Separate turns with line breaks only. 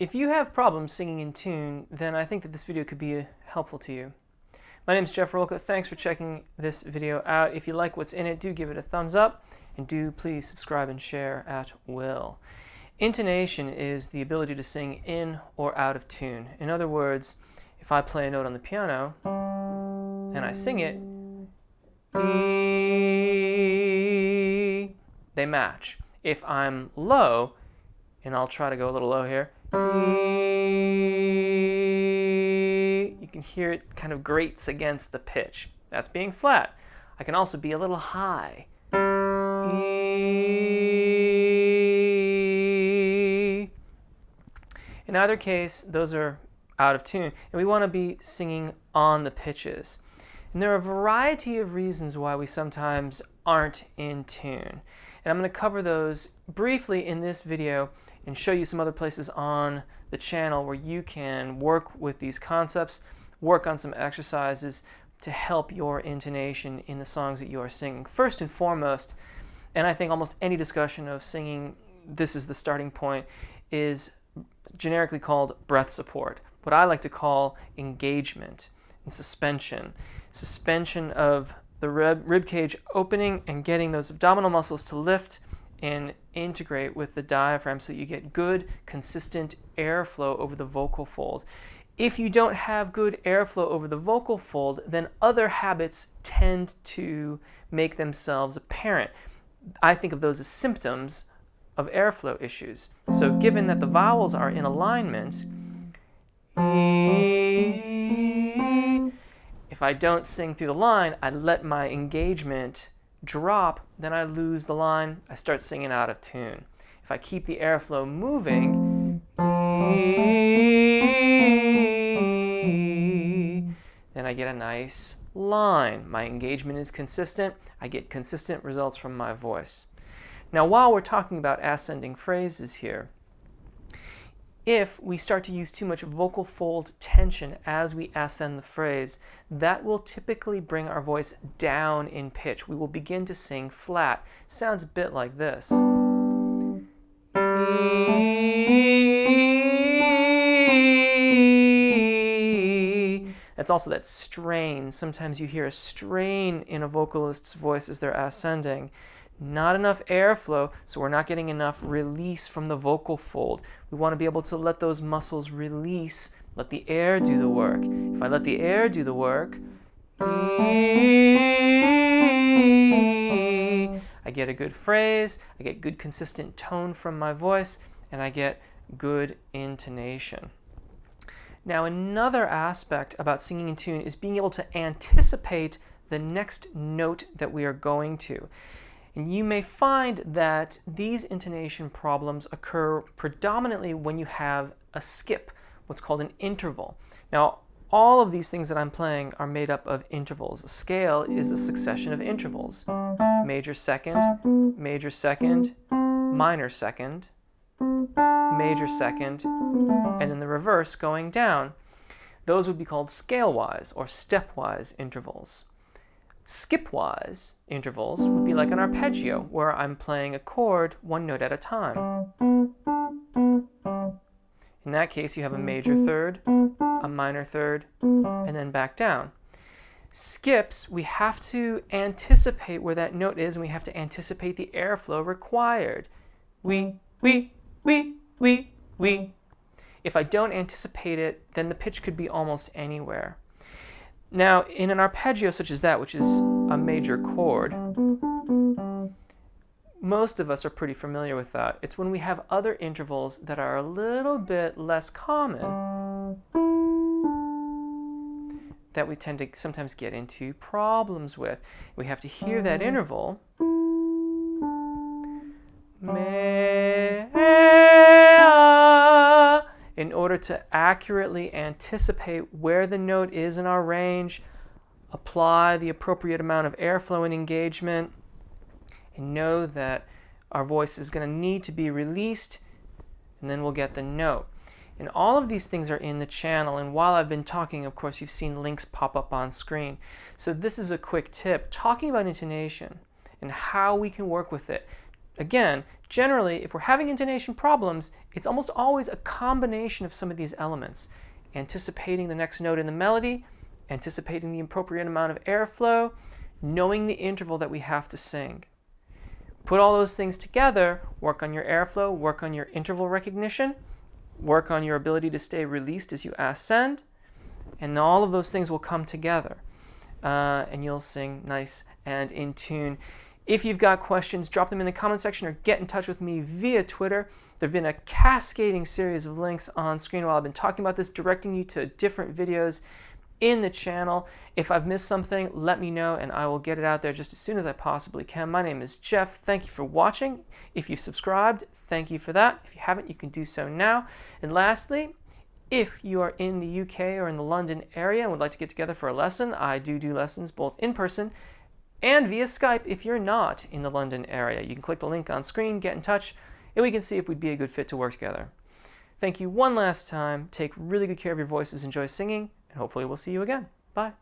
If you have problems singing in tune, then I think that this video could be helpful to you. My name is Jeff Rolka. Thanks for checking this video out. If you like what's in it, do give it a thumbs up, and do please subscribe and share at will. Intonation is the ability to sing in or out of tune. In other words, if I play a note on the piano and I sing it, they match. If I'm low, and I'll try to go a little low here, you can hear it kind of grates against the pitch. That's being flat. I can also be a little high. In either case, those are out of tune, and we want to be singing on the pitches. And there are a variety of reasons why we sometimes aren't in tune. And I'm going to cover those briefly in this video and show you some other places on the channel where you can work with these concepts, work on some exercises to help your intonation in the songs that you are singing. First and foremost, and I think almost any discussion of singing, this is the starting point, is generically called breath support. What I like to call engagement and suspension. Suspension of the rib cage opening and getting those abdominal muscles to lift and integrate with the diaphragm so you get good, consistent airflow over the vocal fold. If you don't have good airflow over the vocal fold, then other habits tend to make themselves apparent. I think of those as symptoms of airflow issues. So given that the vowels are in alignment, if I don't sing through the line, I let my engagement drop, then I lose the line, I start singing out of tune. If I keep the airflow moving, then I get a nice line. My engagement is consistent, I get consistent results from my voice. Now, while we're talking about ascending phrases here, if we start to use too much vocal fold tension as we ascend the phrase, that will typically bring our voice down in pitch. We will begin to sing flat. Sounds a bit like this. That's also that strain. Sometimes you hear a strain in a vocalist's voice as they're ascending. Not enough airflow, so we're not getting enough release from the vocal fold. We want to be able to let those muscles release, let the air do the work. If I let the air do the work, I get a good phrase, I get good consistent tone from my voice, and I get good intonation. Now, another aspect about singing in tune is being able to anticipate the next note that we are going to. And you may find that these intonation problems occur predominantly when you have a skip, what's called an interval. Now, all of these things that I'm playing are made up of intervals. A scale is a succession of intervals. Major second, minor second, major second, and then the reverse going down. Those would be called scale-wise or stepwise intervals. Skip-wise intervals would be like an arpeggio, where I'm playing a chord one note at a time. In that case, you have a major third, a minor third, and then back down. Skips, we have to anticipate where that note is, and we have to anticipate the airflow required. We. If I don't anticipate it, then the pitch could be almost anywhere. Now, in an arpeggio such as that, which is a major chord, most of us are pretty familiar with that. It's when we have other intervals that are a little bit less common that we tend to sometimes get into problems with. We have to hear that interval in order to accurately anticipate where the note is in our range, apply the appropriate amount of airflow and engagement, and know that our voice is going to need to be released, and then we'll get the note. And all of these things are in the channel, and while I've been talking, of course, you've seen links pop up on screen. So this is a quick tip, talking about intonation and how we can work with it. again, generally, if we're having intonation problems, it's almost always a combination of some of these elements. Anticipating the next note in the melody, anticipating the appropriate amount of airflow, knowing the interval that we have to sing. Put all those things together, work on your airflow, work on your interval recognition, work on your ability to stay released as you ascend, and all of those things will come together. And you'll sing nice and in tune. If you've got questions, drop them in the comment section or get in touch with me via Twitter. There have been a cascading series of links on screen while I've been talking about this, directing you to different videos in the channel. If I've missed something, let me know and I will get it out there just as soon as I possibly can. My name is Jeff. Thank you for watching. If you've subscribed, thank you for that. If you haven't, you can do so now. And lastly, if you are in the UK or in the London area and would like to get together for a lesson, I do lessons both in person and via Skype if you're not in the London area. You can click the link on screen, get in touch, and we can see if we'd be a good fit to work together. Thank you one last time. Take really good care of your voices, enjoy singing, and hopefully we'll see you again. Bye.